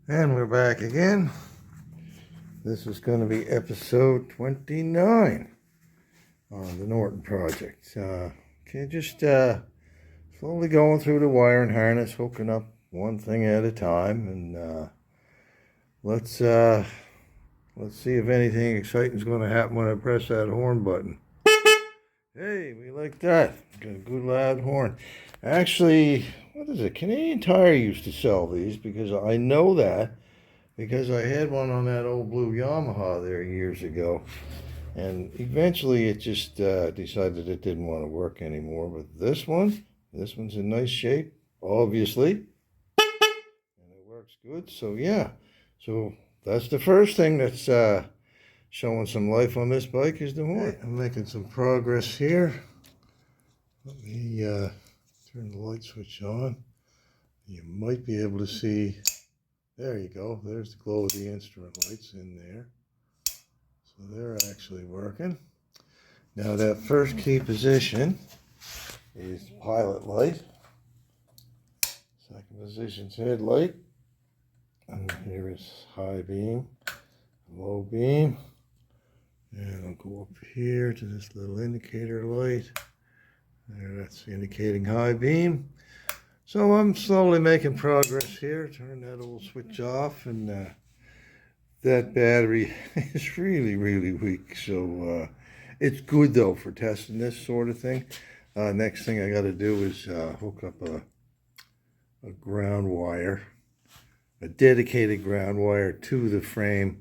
And we're back again. This is going to be episode 29 on the Norton Project. Okay, just slowly going through the wiring harness, hooking up one thing at a time, and let's see if anything exciting is going to happen when I press that horn button. Hey, we like that. Got a good loud horn. Actually, what is it? Canadian Tire used to sell these because I know that because I had one on that old blue Yamaha there years ago. And eventually it just decided it didn't want to work anymore. But this one's in nice shape, obviously. And it works good. So yeah. So that's the first thing that's showing some life on this bike is the horn. I'm making some progress here. Let me turn the light switch on. You might be able to see, there you go, there's the glow of the instrument lights in there. So they're actually working. Now that first key position is pilot light. Second position's headlight. And here is high beam, low beam. And I'll go up here to this little indicator light. There, that's indicating high beam. So I'm slowly making progress here. Turn that old switch off, and that battery is really, really weak. So it's good though for testing this sort of thing. Next thing I got to do is hook up a ground wire, a dedicated ground wire to the frame.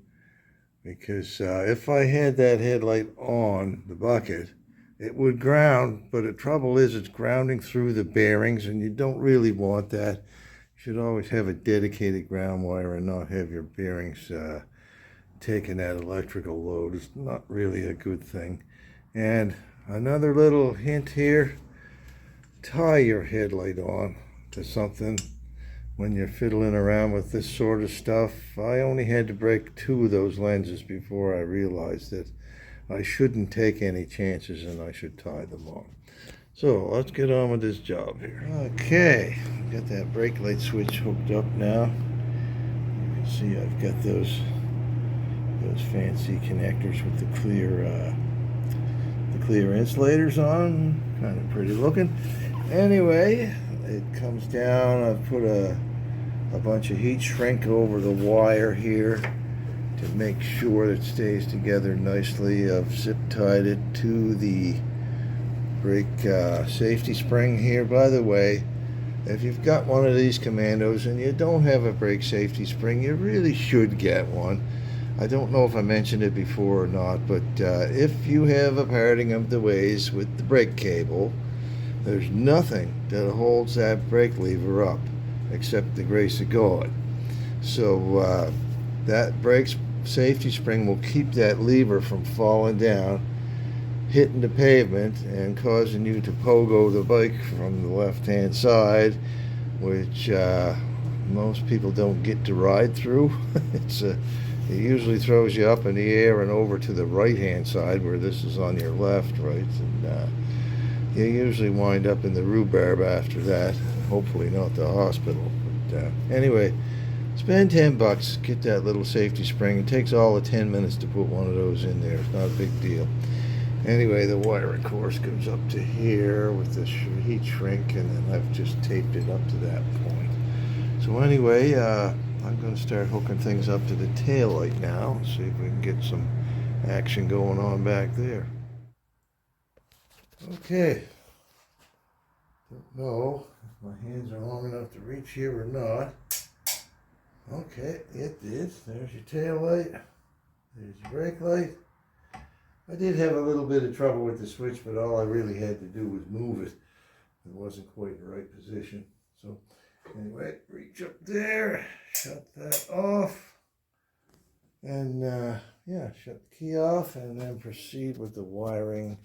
Because if I had that headlight on the bucket, it would ground, but the trouble is it's grounding through the bearings, and you don't really want that. You should always have a dedicated ground wire and not have your bearings taking that electrical load. It's not really a good thing. And another little hint here, tie your headlight on to something when you're fiddling around with this sort of stuff. I only had to break 2 of those lenses before I realized that I shouldn't take any chances and I should tie them on. So let's get on with this job here. Okay, got that brake light switch hooked up now. You can see I've got those fancy connectors with the clear insulators on. Kind of pretty looking. Anyway, it comes down. I've put a bunch of heat shrink over the wire here to make sure it stays together nicely. I've zip tied it to the brake safety spring here. By the way, if you've got one of these Commandos and you don't have a brake safety spring, you really should get one. I don't know if I mentioned it before or not, but if you have a parting of the ways with the brake cable, there's nothing that holds that brake lever up except the grace of God. So that brake safety spring will keep that lever from falling down, hitting the pavement, and causing you to pogo the bike from the left-hand side, which most people don't get to ride through. It usually throws you up in the air and over to the right-hand side, where this is on your left, right? And you usually wind up in the rhubarb after that. Hopefully not the hospital. But anyway, spend $10, get that little safety spring. It takes all of 10 minutes to put one of those in there. It's not a big deal. Anyway, the wire, of course, goes up to here with the heat shrink, and then I've just taped it up to that point. So anyway, I'm going to start hooking things up to the tail light now. See if we can get some action going on back there. Okay. Don't know if my hands are long enough to reach here or not. Okay, it is. There's your tail light. There's your brake light. I did have a little bit of trouble with the switch, but all I really had to do was move it. It wasn't quite in the right position. So anyway, reach up there, shut that off, and yeah, shut the key off, and then proceed with the wiring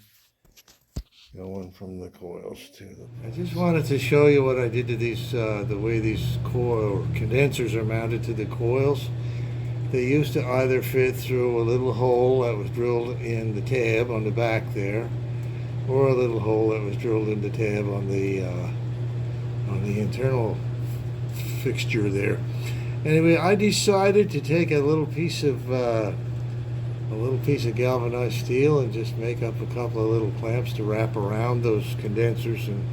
going from the coils to them. I just wanted to show you what I did to these, the way these coil condensers are mounted to the coils. They used to either fit through a little hole that was drilled in the tab on the back there, or a little hole that was drilled in the tab on the internal fixture there. Anyway, I decided to take a little piece of galvanized steel and just make up a couple of little clamps to wrap around those condensers and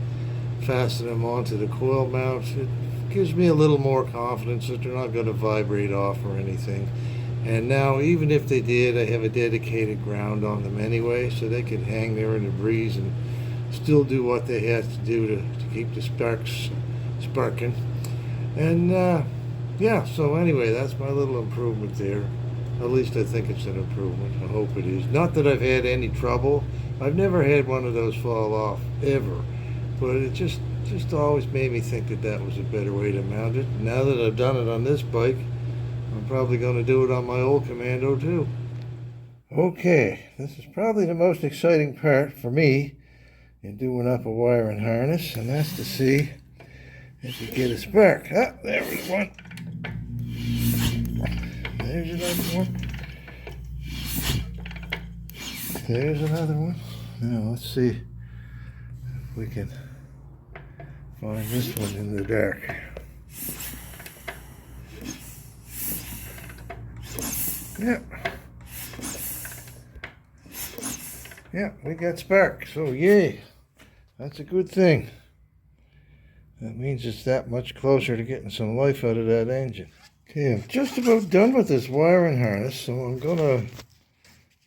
fasten them onto the coil mounts. It gives me a little more confidence that they're not going to vibrate off or anything. And now, even if they did, I have a dedicated ground on them anyway, so they could hang there in the breeze and still do what they have to do to keep the sparks sparking. And yeah, so anyway, that's my little improvement there. At least I think it's an improvement. I hope it is. Not that I've had any trouble. I've never had one of those fall off, ever. But it just always made me think that that was a better way to mount it. Now that I've done it on this bike, I'm probably going to do it on my old Commando too. Okay, this is probably the most exciting part for me in doing up a wiring harness, and that's to see if you get a spark. Ah, there was one. There's another one. There's another one. Now let's see if we can find this one in the dark. Yeah. Yeah, we got spark, so yay. That's a good thing. That means it's that much closer to getting some life out of that engine. Okay, I'm just about done with this wiring harness, so I'm going to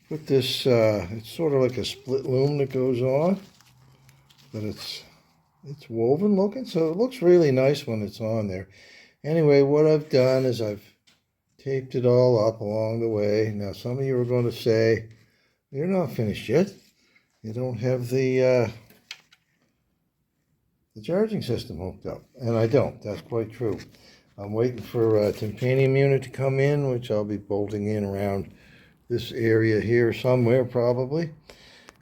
put this, it's sort of like a split loom that goes on, but it's woven looking, so it looks really nice when it's on there. Anyway, what I've done is I've taped it all up along the way. Now, some of you are going to say, you're not finished yet. You don't have the charging system hooked up. And I don't. That's quite true. I'm waiting for a titanium unit to come in, which I'll be bolting in around this area here somewhere probably.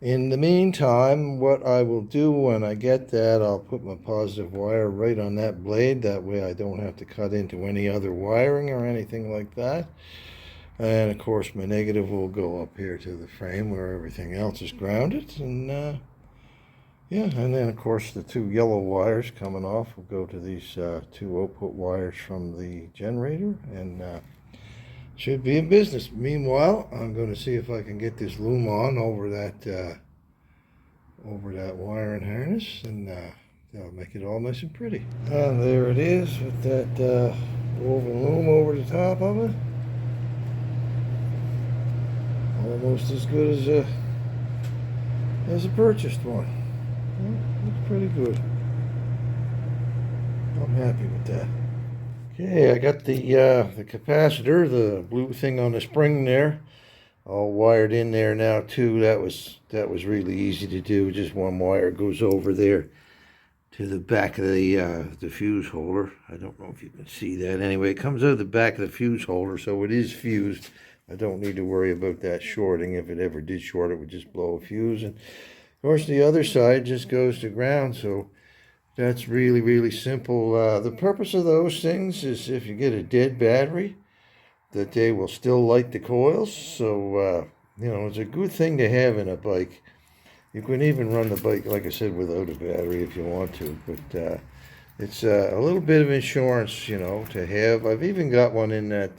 In the meantime, what I will do when I get that, I'll put my positive wire right on that blade. That way I don't have to cut into any other wiring or anything like that. And of course my negative will go up here to the frame where everything else is grounded. And yeah, and then of course the two yellow wires coming off will go to these two output wires from the generator, and should be in business. Meanwhile, I'm going to see if I can get this loom on over that wiring harness, and that'll make it all nice and pretty. And there it is with that woven loom over the top of it. Almost as good as a purchased one. Well, looks pretty good. I'm happy with that. Okay, I got the capacitor, the blue thing on the spring there, all wired in there now too. That was really easy to do. Just one wire goes over there to the back of the fuse holder. I don't know if you can see that. Anyway, it comes out of the back of the fuse holder, so it is fused. I don't need to worry about that shorting. If it ever did short, it would just blow a fuse. And of course, the other side just goes to ground, so that's really, really simple. The purpose of those things is if you get a dead battery, that they will still light the coils. So, you know, it's a good thing to have in a bike. You can even run the bike, like I said, without a battery if you want to. But it's a little bit of insurance, you know, to have. I've even got one in that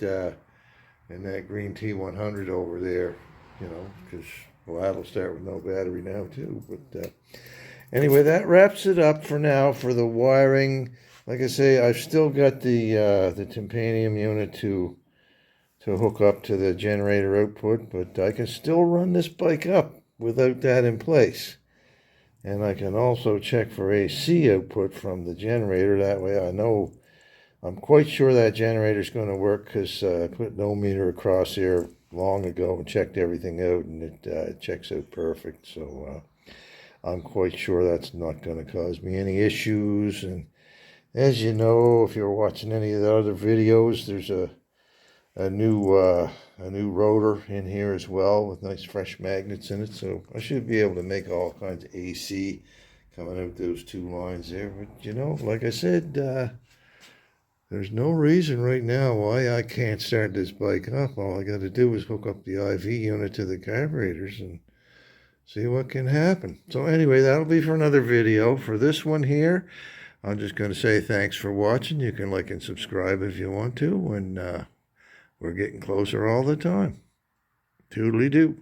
green T100 over there, you know, because, well, that'll start with no battery now too. But anyway, that wraps it up for now for the wiring. Like I say, I've still got the titanium unit to hook up to the generator output, but I can still run this bike up without that in place. And I can also check for AC output from the generator. That way I know, I'm quite sure that generator is going to work, because I put an ohmmeter across here long ago and checked everything out, and it checks out perfect. So I'm quite sure that's not going to cause me any issues. And as you know, if you're watching any of the other videos, there's a new rotor in here as well with nice fresh magnets in it. So I should be able to make all kinds of AC coming out those two lines there. But you know, like I said, there's no reason right now why I can't start this bike up. All I got to do is hook up the IV unit to the carburetors and see what can happen. So anyway, that'll be for another video. For this one here, I'm just going to say thanks for watching. You can like and subscribe if you want to, and we're getting closer all the time. Toodly-doo.